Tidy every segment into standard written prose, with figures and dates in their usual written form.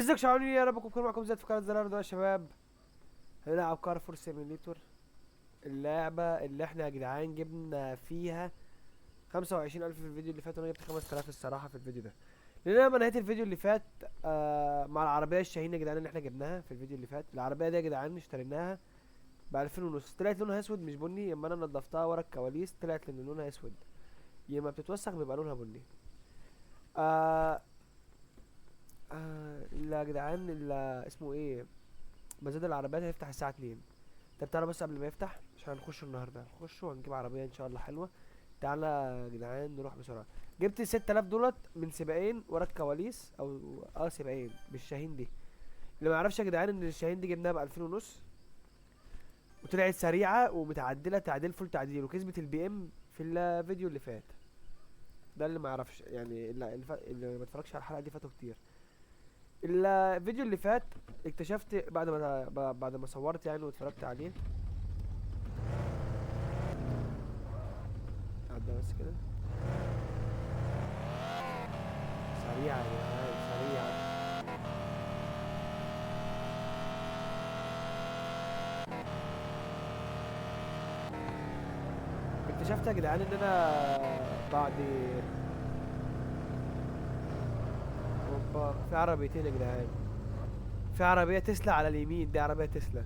ازيك شعوني يا رب اكون معكم زياد في قناه زرار ده يا شباب. هنلعب كارفور سيميليتور، اللعبه اللي احنا يا جدعان جبنا فيها 25,000 في الفيديو اللي فات، وانا جبت 5000 الصراحه في الفيديو ده. لان انا نهايه الفيديو اللي فات مع العربيه الشاهين يا جدعان اللي احنا جبناها في الفيديو اللي فات. العربيه دي يا جدعان اشتريناها ب 2000 ونص، طلعت لونها اسود مش بني. اما انا نضفتها ورا الكواليس طلعت ان لونها اسود، يا ما بتتوسخ بيبقى لونها بني. آه لا يا جدعان، اسمه ايه، مزاد العربيات هيفتح الساعة 2. طب تعالى بس قبل ما يفتح، مش هنخش النهارده، هنخش وهنجيب عربية ان شاء الله حلوة. تعالى يا جدعان نروح بسرعة. جبت 6000 دولار من سباقين ورا الكواليس، او سباقين بالشاهين دي. اللي ما يعرفش يا جدعان ان الشاهين دي جبناها ب 2000 ونص، وطلعت سريعة ومتعدلة تعديل فول تعديل، وكسبت البي ام في الفيديو اللي فات. ده اللي ما يعرفش يعني، اللي ما اتفرجش على الحلقة دي فاتوا كتير. الفيديو اللي فات اكتشفت بعد ما صورت يعني واتفرجت عليه. عدى بس كده سريعة يا جدعان، سريعة. اكتشفت يا جدعان ان انا بعد اوبا في عربيتين يا جدعان. في عربية تسلا على اليمين، دي عربية تسلا.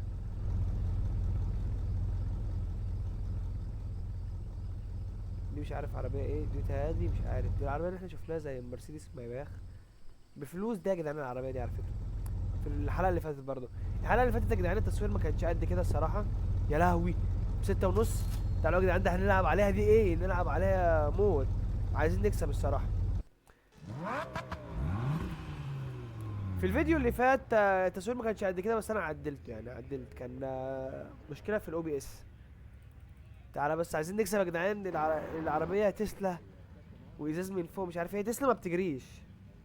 دي مش عارف عربية ايه دي، تهادي مش عارف. دي العربية اللي احنا شفناها زي مرسيدس مايباخ بفلوس. دي يا جدعان العربية دي على فكرة في الحلقة اللي فاتت برضه. الحلقة اللي فاتت يا جدعان التصوير ما كانش قد كده الصراحة. يا لهوي، بستة ونص. تعالوا يا جدعان ده هنلعب عليها، دي ايه، نلعب عليها موت. عايزين نكسب الصراحة. في الفيديو اللي فات التصوير ما كانش قد كده، بس انا عدلته يعني، عدلت. كان مشكلة في الاو بي اس. تعالى بس عايزين نكسب يا جدعان. العربية تسلا وازاز من فوق مش عارف ايه. تسلا ما بتجريش،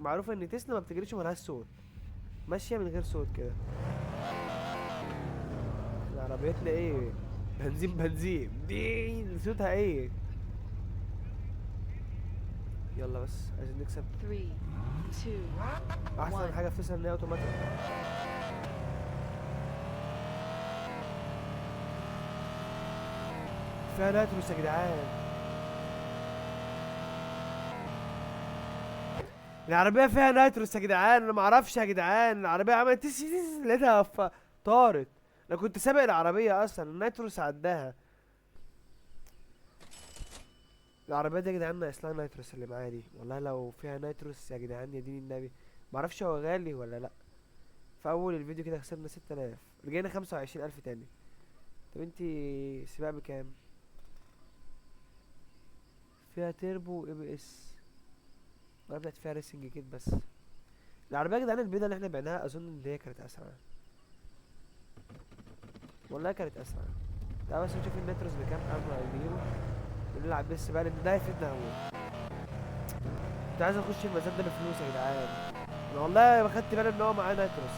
معروفة ان تسلا ما بتجريش وملهاش صوت، ماشية من غير صوت كده. احنا عربيتنا ايه، بنزين بنزين دي صوتها ايه. يلا بس عايزين نكسب. 3 2 احسن 1 حاجة في تسلا ان هي اوتوماتيك. فيها ناتروس يا جدعان. العربية فيها نايتروس يا جدعان، انا معرفش يا جدعان. العربية عملت تس تس لقيتها طارت. انا كنت سابق العربية اصلا، النايتروس عداها. العربية دي يا جدعان ناقص لها نايتروس اللي معايا دي. والله لو فيها نايتروس يا جدعان يا دين النبي. معرفش هو غالي ولا لا. في اول الفيديو كده خسرنا 6000، رجعنا 25,000 تاني. طب انتي سباق بكام؟ فيها تيربو اي بي اس. العربية بتاعت فيها ريسنج كيت بس. العربية يا جدعان البيضة اللي احنا بعناها اظن ان هي كانت اسرع، والله كانت اسرع. تعال بس نشوف الناتروس بكام قبل ما نجيبه ونلعب بس بقى، لان ده هيفيدنا اوي. كنت عايز اخش المزاد ده بفلوس يا جدعان. انا والله ما خدت بالي ان هو معاه ناتروس.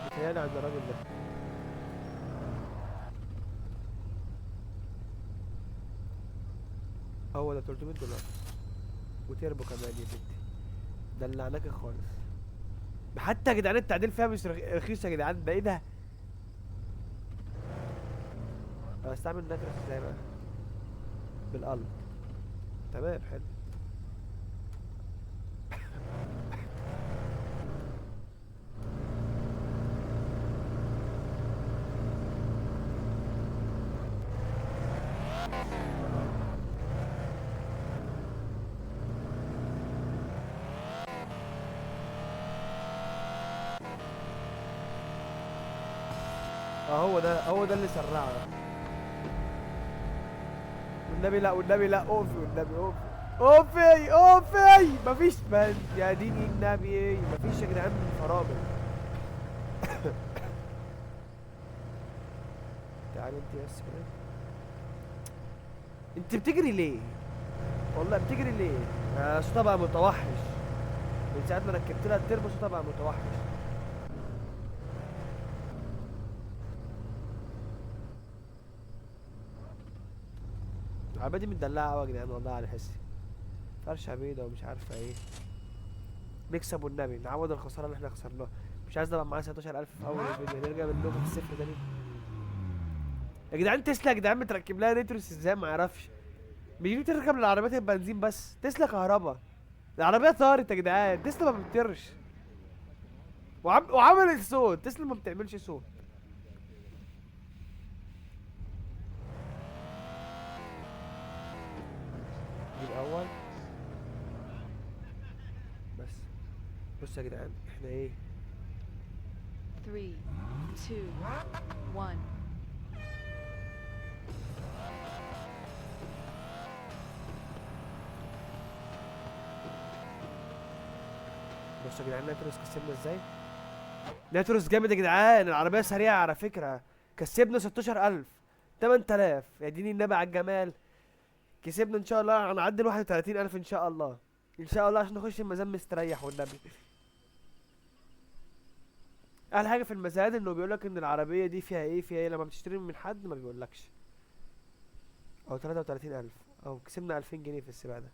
متهيألي عند الراجل ده. هو ده 300 دولار وتيربو كمان يا ستي. دلعناك خالص. حتى يا جدعان التعديل فيها مش رخيص يا جدعان، ده ايه ده. انا بستعمل ناتروس ازاي بقى؟ بالقلب. تمام حلو. هو ده اللي سرعنا. والنبي لا، والنبي لا، اوفي والنبي اوفي. اوفي اوفي مفيش يا ديني النبي مفيش يا جدعان فرامل. تعالى انت بس كده. انت بتجري ليه؟ والله بتجري ليه؟ صوتها بقى متوحش من ساعة ما ركبت لها التربو، صوتها بقى متوحش. العربيه دي متدلعه قوي يا جدعان والله على حسي. فرشه بيضه ومش عارفه ايه. نكسب والنبي نعوض الخساره اللي احنا خسرناها. مش عايز نبقى معانا 16000 في اول الفيديو نرجع من نقطه الصفر تاني. يا جدعان تسلا يا جدعان متركب لها نيتروس ازاي ما اعرفش. مش دي بتركب العربيات البنزين بس، تسلا كهربا. العربيه طارت يا جدعان، تسلا ما بتطيرش. وعملت صوت، تسلا ما بتعملش صوت. دي الاول. بس بص يا جدعان احنا ايه. 3 2 1 بص يا جدعان ناتروس كسبنا ازاي. ناتروس جامد يا جدعان، العربيه سريعه على فكره. كسبنا 16000. 8000 يا ديني النبي على الجمال. كسبنا ان شاء الله هنعدي ال 31000 ان شاء الله. ان شاء الله عشان نخش الميزان مستريح والنبي. احلى حاجه في المزاد انه بيقولك ان العربيه دي فيها ايه فيها ايه لما بتشتري من حد ما بيقولكش. او 33000. او كسبنا 2000 جنيه في السباق ده.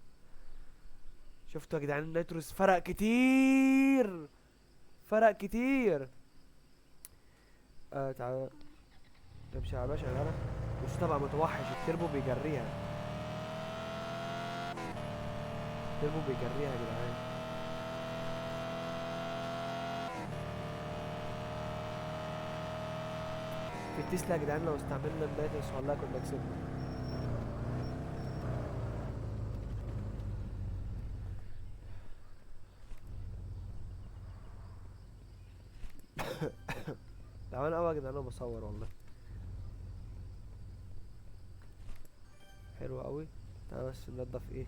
شفتوا يا جدعان النيتروس فرق كتير. فرق كتير. تعالى نمشي على باشا يا. بص طبعا متوحش التربو بيجريها. التربو بيجريها يا جدعان. في التسلا يا جدعان لو استعملنا النيتروس والله كنا كسبنا. تعبان قوي يا جدعان انا بصور والله. حلو قوي. تعالى بس ننضف ايه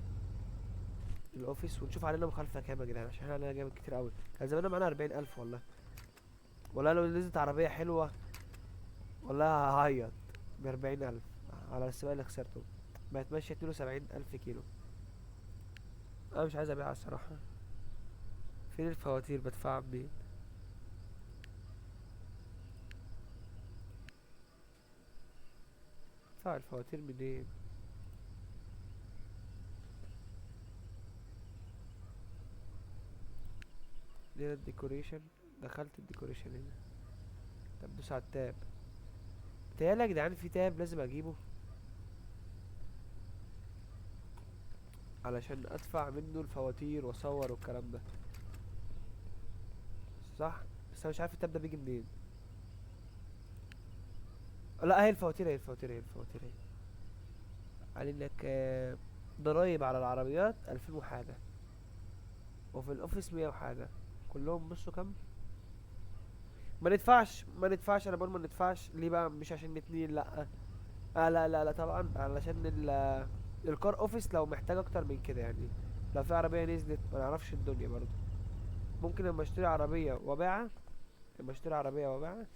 الاوفيس ونشوف علينا مخالفه كام يا جدعان عشان احنا علينا جامد كتير قوي. كان زماننا معانا 40000 والله. والله لو نزلت عربيه حلوه والله هعيط. ب40000 على السباق اللي خسرته. بقت ماشيه 72000 كيلو. انا مش عايز ابيعها الصراحه. فين الفواتير بدفعها منين. بدفع الفواتير منين. هنا الديكوريشن. دخلت الديكوريشن هنا. طب دوس على التاب. متهيألي يا جدعان في تاب لازم اجيبه علشان ادفع منه الفواتير واصور والكلام ده. صح. بس انا مش عارف التاب ده بيجي منين. لا هي الفواتير هي الفواتير هي الفواتير هي. قال انك ضرايب على العربيات 2000 وحاجة. وفي الاوفيس 100 وحاجة. كلهم بصوا كام. ما ندفعش انا بقول ما ندفعش ليه بقى مش عشان اتنين لا. لا لا لا طبعا علشان الكار اوفيس لو محتاج اكتر من كده يعني. لو في عربية نزلت ما نعرفش الدنيا برضو. ممكن لما اشتري عربية وابيعها. لما اشتري عربية وابيعها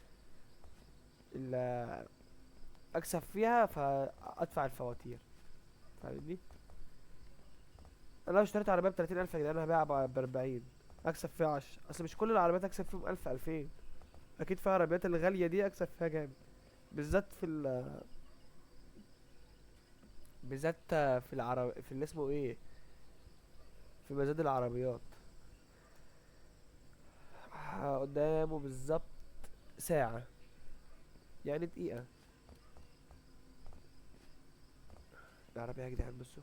اكسب فيها فادفع الفواتير. فاهمني. انا لو اشتريت عربيه ب30000 يا جدعان انا هبيعها ب40. اكسب فيها 10. اصل مش كل العربيات اكسب فيهم 1000 2000. اكيد في عربيات الغاليه دي اكسب فيها جامد. بالذات في بالذات في في اللي اسمه ايه. في مزاد العربيات. قدامه بالظبط ساعه. يعني دقيقه. العربيه يا جدعان بصوا.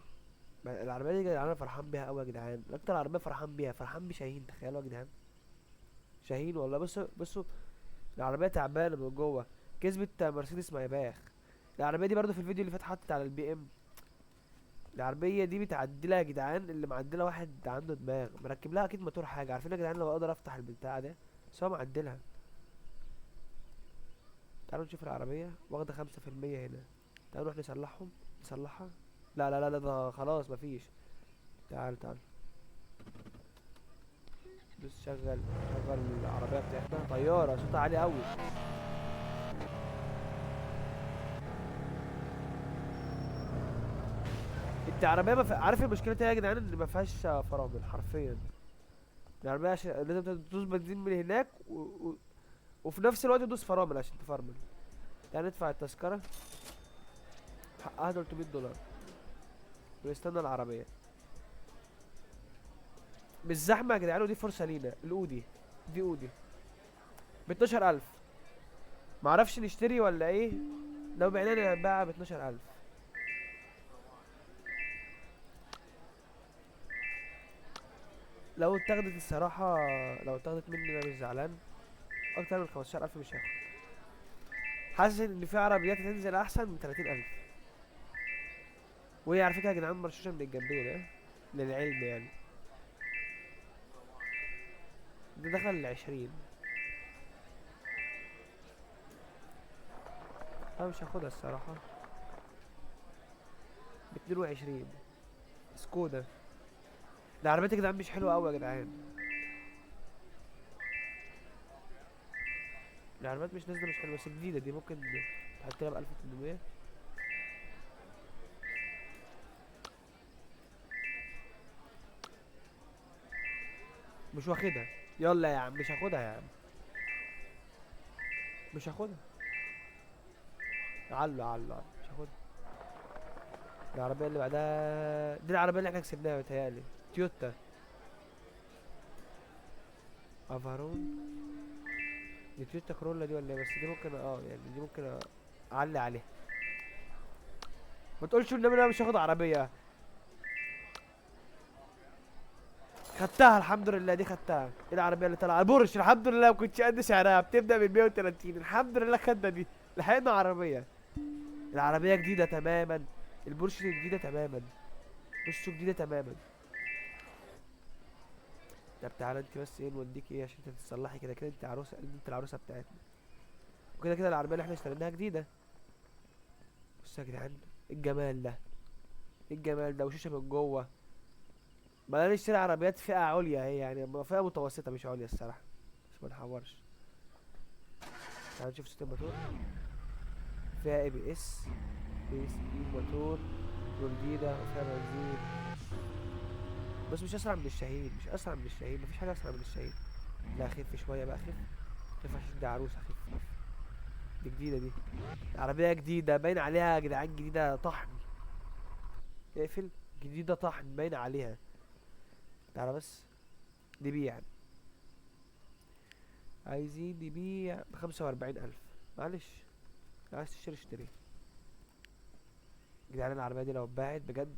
العربيه دي يا جدعان انا فرحان بيها قوي يا جدعان. اكتر عربيه فرحان بيها فرحان بشاهين تخيلوا يا جدعان. شاهين والله بصوا بصوا. العربية تعبانة من جوه. كسبت مرسيدس مايباخ. العربية دي برضو في الفيديو اللي فات حطت على البي ام. العربية دي متعدلة يا جدعان اللي معدلة واحد عنده دماغ مركب لها اكيد موتور حاجة. عارفين يا جدعان لو اقدر افتح البتاع ده. بس هو معدلها. تعالوا نشوف العربية واخدة 5% هنا. تعالوا نروح نصلحهم. نصلحها. لا لا لا لا ده خلاص مفيش. تعال تعال. بص شغل. شغل العربية بتاعتنا طيارة صوتها عالي قوي. انت عربيه عارف المشكله ايه يا جدعان ان ما فيهاش فرامل حرفيا. العربيه عشان لازم تدوس بنزين من هناك وفي نفس الوقت تدوس فرامل عشان تفرمل. يعني ندفع التذكره. حقها $300. ونستنى العربية بالزحمة يا جدعان، ودي فرصة لينا. الاودي دي اودي ب12000، معرفش نشتري ولا ايه. لو بعنانا هنباعها ب12000. لو اتاخدت الصراحة، لو اتاخدت مني انا مش زعلان. اكتر من 15000 مش هاخد. حاسس ان في عربيات هتنزل احسن من 30000. وهي على فكرة يا جدعان مرشوشة من الجنبية ده، للعلم يعني. ده دخل ال20. انا مش هاخدها الصراحة. ب22 سكودا. العربيات يا جدعان مش حلوة اوي يا جدعان. العربيات مش نازلة مش حلوة، بس جديدة دي ممكن تحط لها ب1800. مش واخدها. يلا يا عم مش هاخدها يا عم. مش هاخدها. علو مش هاخدها. العربية اللي بعدها دي العربية اللي احنا كسبناها بتهيألي. تويوتا افارون. دي تويوتا كرولا دي ولا ايه؟ بس دي ممكن يعني دي ممكن اعلي عليها. ما تقولش ان انا مش هاخد عربية. خدتها الحمد لله، دي خدتها. ايه العربية اللي طالعة؟ البورش الحمد لله. ما كنتش قد سعرها، بتبدأ من 130. الحمد لله خدنا دي. لحقنا عربية. العربية جديدة تماما. البورش جديدة تماما. بصوا جديدة تماما. طب تعالى انت بس ايه نوديك ايه عشان انت تتصلحي كده كده. انت عروسة، انت العروسة بتاعتنا. وكده كده العربية اللي احنا اشتريناها جديدة. بصوا يا جدعان الجمال ده. الجمال ده وشاشة من جوه. ما انا نشتري عربيات فئة عليا اهي يعني، فئة متوسطة مش عليا الصراحة. مش منحورش. تعال نشوف صوت الموتور. فيها اي بي اس. بي اس بي موتور وجديدة وفيها بنزين. بس مش اسرع من الشاهين، مش اسرع من الشاهين، مفيش حاجة اسرع من الشاهين. لا خف شوية بقى، خف. خف عشان دي عروسة، خف خف. دي جديدة دي. عربية جديدة باين عليها يا جدعان، جديدة طحن. اقفل. جديدة طحن باين عليها. تعالى بس نبيع. عايزين نبيع ب45000. معلش. عايز تشتري اشتري. جدعان العربية دي لو اتباعت بجد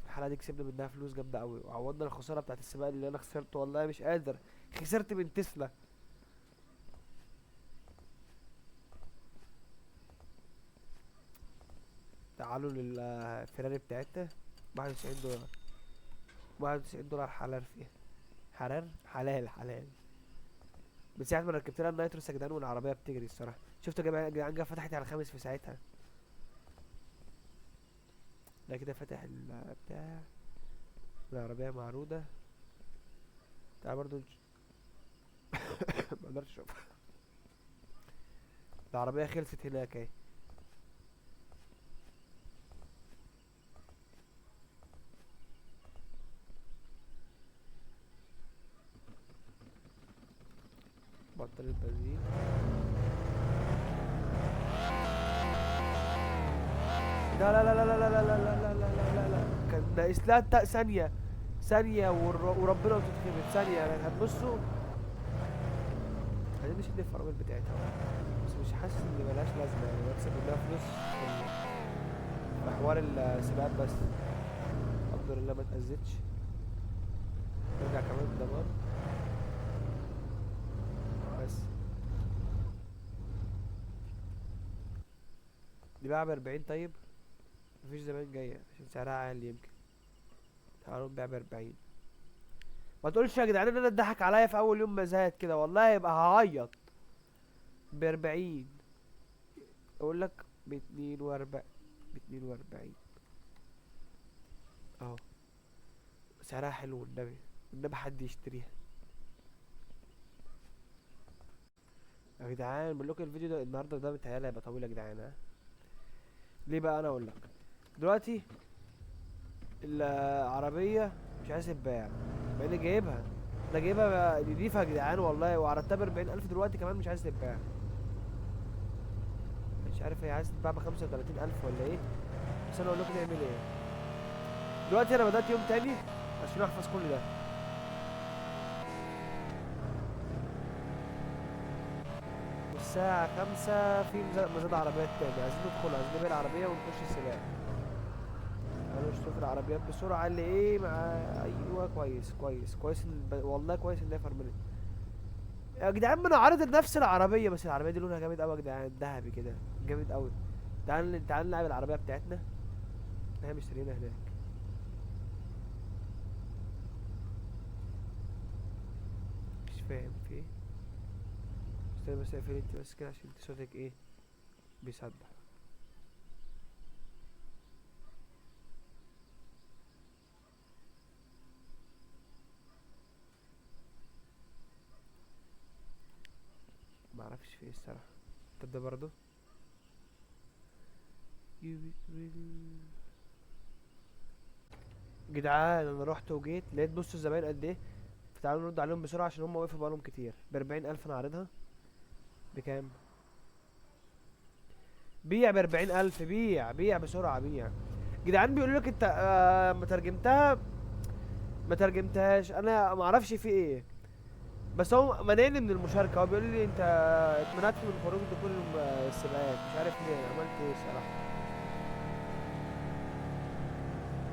الحلقة دي كسبنا منها فلوس جامدة أوي، وعوضنا الخسارة بتاعت السباق اللي أنا خسرته. والله مش قادر. خسرت من تسلا. تعالوا للفيراري بتاعتنا. 91 دولار. 91 دولار حلال فيها. حرار حلال حلال. من ساعة ما ركبت لها النايتروس يا جدعان والعربية بتجري الصراحة. شفتوا يا جدعان جا فتحت على 5 في ساعتها. ده كده فتح البتاع. العربية معروضة. تعال برضو مقدرش اشوفها. العربية خلصت هناك اهي. بطل البنزين. لا لا لا لا لا لا لا لا لا لا لا لا لا. كان ناقص لها ثانية. ثانية وربنا وتتخبط ثانية يعني. هتبصوا عايزين نشد الفرامل بتاعتها. بس مش حاسس ان ملهاش لازمة يعني، بكسب منها فلوس في حوار السباقات بس. الحمد لله ما اتأذتش. نرجع كمان الضمان. بس دي بقى ب40 طيب. مفيش زمان جاية عشان سعرها عالي يمكن. تعالوا نبيع ب40. ما تقولش يا جدعان ان انا اتضحك عليا في اول يوم مزاد كده، والله يبقى هعيط. ب40. اقول لك ب42. اهو. سعرها حلو والنبي. والنبي حد يشتريها. يا جدعان بقول لكم الفيديو ده النهارده ده متهيألي هيبقى طويل يا جدعان. ها ليه بقى؟ انا اقول لك دلوقتي. العربيه مش عايز تتباع مع اني جايبها. انا جايبها نضيفه يا جدعان والله، وعرضتها ب40000 دلوقتي كمان مش عايز تتباع. مش عارف هي عايز تتباع ب35000 ولا ايه. بس انا اقول لكم نعمل ايه. دلوقتي انا بدأت يوم تاني عشان احفظ كل ده. والساعة 5 في مزاد عربيات تاني، عايزين ندخل، عايزين نبيع العربية ونخش السباق. انا نشوف العربيات بسرعة اللي ايه مع. ايوه كويس كويس كويس والله كويس ان هي فرملت. يا جدعان ما انا عارض نفس العربية، بس العربية دي لونها جامد اوي يا جدعان، ذهبي كده جامد اوي. تعال نلعب العربية بتاعتنا احنا مشترينها هناك. مش فاهم في ايه. استنى بس اقفل انت بس كده عشان انت صوتك ايه بيصدع. معرفش في ايه الصراحة. طب ده برضه جدعان انا رحت وجيت لقيت بصوا الزباين قد ايه. فتعالوا نرد عليهم بسرعة عشان هم وقفوا بقالهم كتير. ب40,000 انا عارضها. بكام؟ بيع ب40,000، بيع بيع بسرعة بيع. جدعان بيقولوا لك انت ما ترجمتها. ما ترجمتهاش انا ما اعرفش في ايه. بس هو منعني من المشاركة، هو بيقول لي انت اتمنعت من خروج دخول السباقات، مش عارف ليه عملت ايه الصراحة.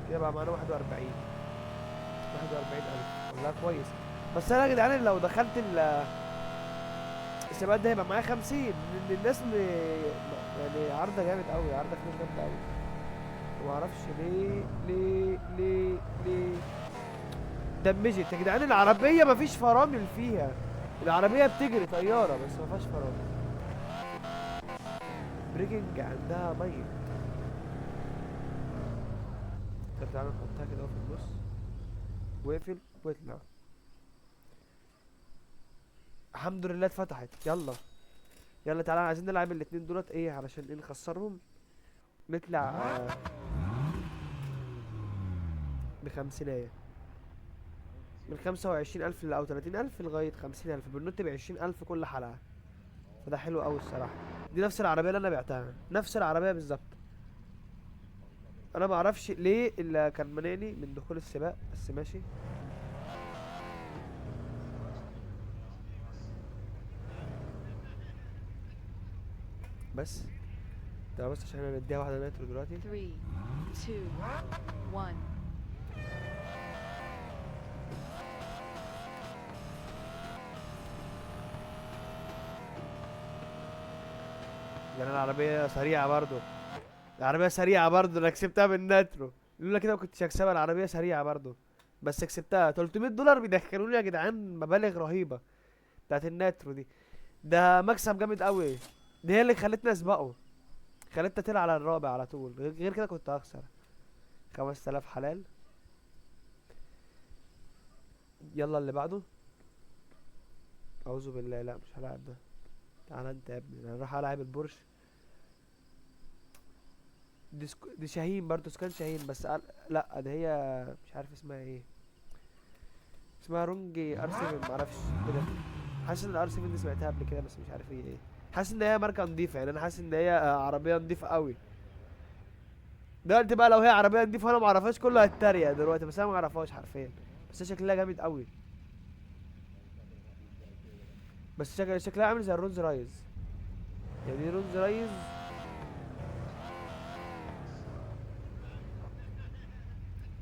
كده بقى معانا 41,000 والله كويس. بس انا يا جدعان لو دخلت السباقات ده هيبقى معايا 50 لان الناس يعني عارضة جامد قوي، عارضة فلوس جامدة قوي. ما اعرفش ليه دمجت يا جدعان العربية مفيش فرامل فيها. العربية بتجري طيارة بس مفيهاش فرامل. بريكنج عندها ميت. طب تعالى نحطها كده في النص واقفل واطلع. الحمد لله اتفتحت. يلا يلا تعالى عايزين نلعب الاتنين دولت ايه علشان ايه نخسرهم. نطلع ب50. من 25,000 أو 30,000 لغاية 50,000، بننط ب20,000 كل حلقة. فده حلو أوي الصراحة. دي نفس العربية اللي أنا بعتها، نفس العربية بالظبط. أنا معرفش ليه اللي كان مانعني من دخول السباق، بس ماشي. بس ده بس عشان هنديها واحدة نترو دلوقتي. 3 2 1 يعني العربية سريعة برضو. العربية سريعة برضو، أنا كسبتها بالنترو. لولا كده ما كنتش هكسبها، العربية سريعة برضو. بس كسبتها $300 بيدخلوني يا جدعان مبالغ رهيبة. بتاعت النترو دي. ده مكسب جامد قوي. دي هي اللي خلتني اسبقه. خلتني اطلع على الرابع على طول، غير كده كنت هخسر. 5000 حلال. يلا اللي بعده. اعوذ بالله، لا مش هلعب ده. تعالى انت يا ابني، انا هروح العب البورش. دي شاهين برضه، سكان شاهين بس لا ده هي. مش عارف اسمها ايه. اسمها رونجي ار 7 معرفش كده. حاسس ان الار 7 دي سمعتها قبل كده بس مش عارف هي ايه. حاسس ان هي ماركه نضيفه، يعني انا حاسس ان هي عربيه نضيفه قوي. دلوقتي بقى لو هي عربيه نضيفه وانا معرفهاش كله هيتريق دلوقتي، بس انا معرفهاش حرفيا. بس هي شكلها جامد قوي. بس شكلها عامل زي الرولز رايز. يعني دي رولز رايز.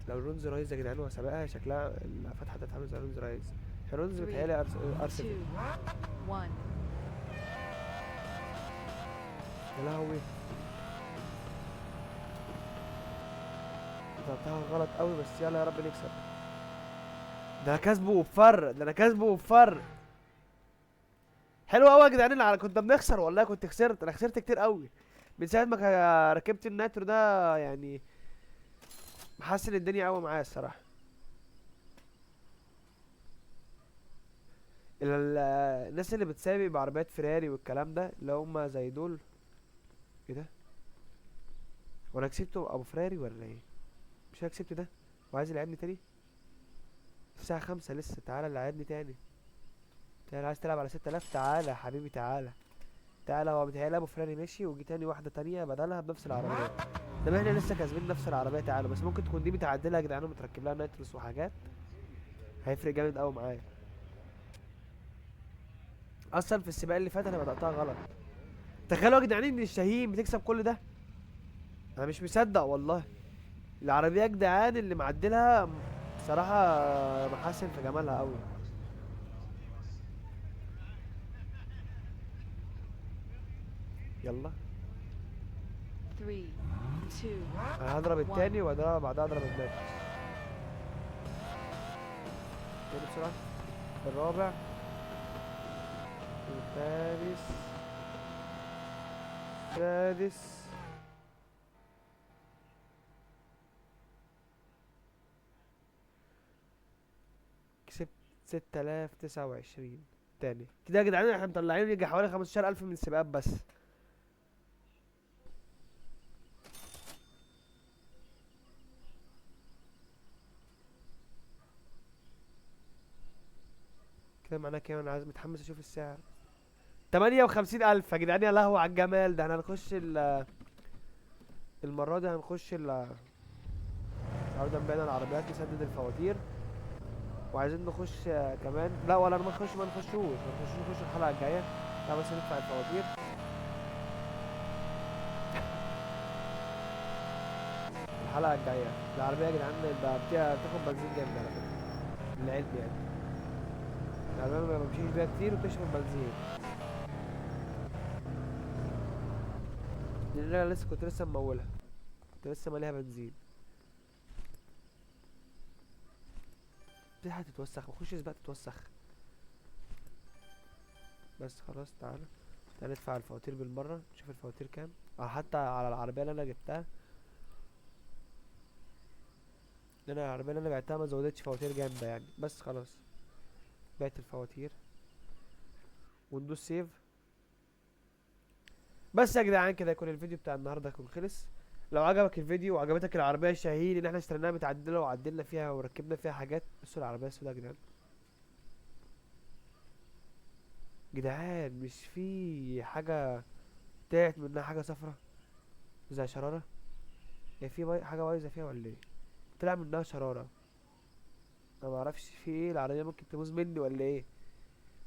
لو رولز رايز يا جدعان وسابقها شكلها الفتحه بتاعتها عامله زي رولز رايز. رولز 3 بتهيألي ار 7. 2 1 يا لهوي. ضربتها غلط قوي بس يلا يا رب نكسب. ده انا كسبه بفرق، ده انا كسبه بفرق. حلو قوي يا جدعان اللي كنا بنخسر، والله كنت خسرت، انا خسرت كتير قوي. من ساعه ما ركبت الناترو ده يعني. محسن الدنيا قوي معايا الصراحه. الناس اللي بتسابق بعربيات فيراري والكلام ده اللي هم زي دول. ايه ده؟ وانا كسبته ابو فراري ولا ايه؟ مش انا كسبت ده. وعايز يلعبني تاني. الساعة 5 لسه، تعالى لعبني تاني. تعالى عايز تلعب على 6000، تعالى يا حبيبي تعالى. تعالى، هو متهيألي ابو فراري مشي وجي تاني واحدة تانية بدلها بنفس العربية. طب احنا لسه كاسبين نفس العربيه، تعالوا بس ممكن تكون دي متعدله يا جدعان ومتركب لها نيتروس وحاجات، هيفرق جامد قوي معايا. اصلا في السباق اللي فات انا بداتها غلط. تخيلوا يا جدعان ان الشاهين بتكسب كل ده، انا مش مصدق والله. العربيه يا جدعان اللي معدلها بصراحه محاسن في جمالها قوي. يلا 3, 2, انا هضرب 1. التاني بعدها اضرب الناتروس. تاني بسرعه، الرابع، الخامس، السادس، كسبت 6029 تاني كده يا جدعان. احنا مطلعين يجي حوالي 15000 من السباقات بس. كده معناه كام؟ انا عايز متحمس اشوف السعر. 58000 يا جدعان، يا لهوي على الجمال ده. احنا هنخش المرة دي هنخش النهارده مبينا العربيات نسدد الفواتير، وعايزين نخش كمان. لا ولا ما نخش الحلقة الجاية. لا بس ندفع الفواتير. الحلقة الجاية العربية يا جدعان ده بتاخد بنزين جامد على فكرة، العلم يعني. العربية ما بمشيش بيها كتير وبتشرب بنزين. لأن أنا كنت لسه ممولها، كنت لسه ماليها بنزين. دي هتتوسخ، مخش سباق تتوسخ. بس خلاص تعالى ندفع الفواتير بالمرة، نشوف الفواتير كام. حتى على العربية اللي أنا جبتها، لأن العربية اللي أنا بعتها ما زودتش فواتير جامدة يعني. بس خلاص بعت الفواتير وندوس سيف. بس يا جدعان كده يكون الفيديو بتاع النهارده يكون خلص. لو عجبك الفيديو وعجبتك العربيه الشاهين اللي احنا اشتريناها متعدله وعدلنا فيها وركبنا فيها حاجات، بصوا العربيه السوداء يا جدعان. جدعان مش في حاجه طلعت منها حاجه صفرة زي شراره؟ هي في حاجه بايظه فيها ولا ايه؟ طلع منها شراره. انا معرفش في ايه، العربيه ممكن تبوظ مني ولا ايه.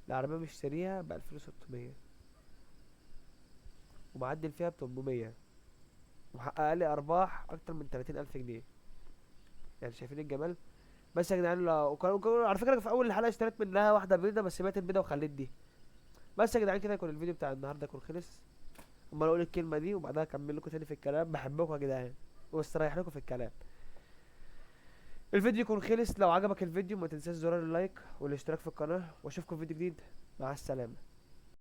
العربيه مشتريها ب 2600 ومعدل فيها ب 800 ومحقق لي ارباح اكتر من 30000 جنيه. يعني شايفين الجمال؟ بس يا جدعان على فكره في اول الحلقه اشتريت منها واحده بيضه بس بعت البيضه وخليت دي. بس يا جدعان كده يكون الفيديو بتاع النهارده يكون خلص. امال اقول الكلمه دي وبعدها اكمل لكم تاني في الكلام. بحبكم يا جدعان واستريح لكم في الكلام. الفيديو يكون خلص. لو عجبك الفيديو ما تنساش زرار اللايك والاشتراك في القناه، واشوفكم في فيديو جديد. مع السلامه.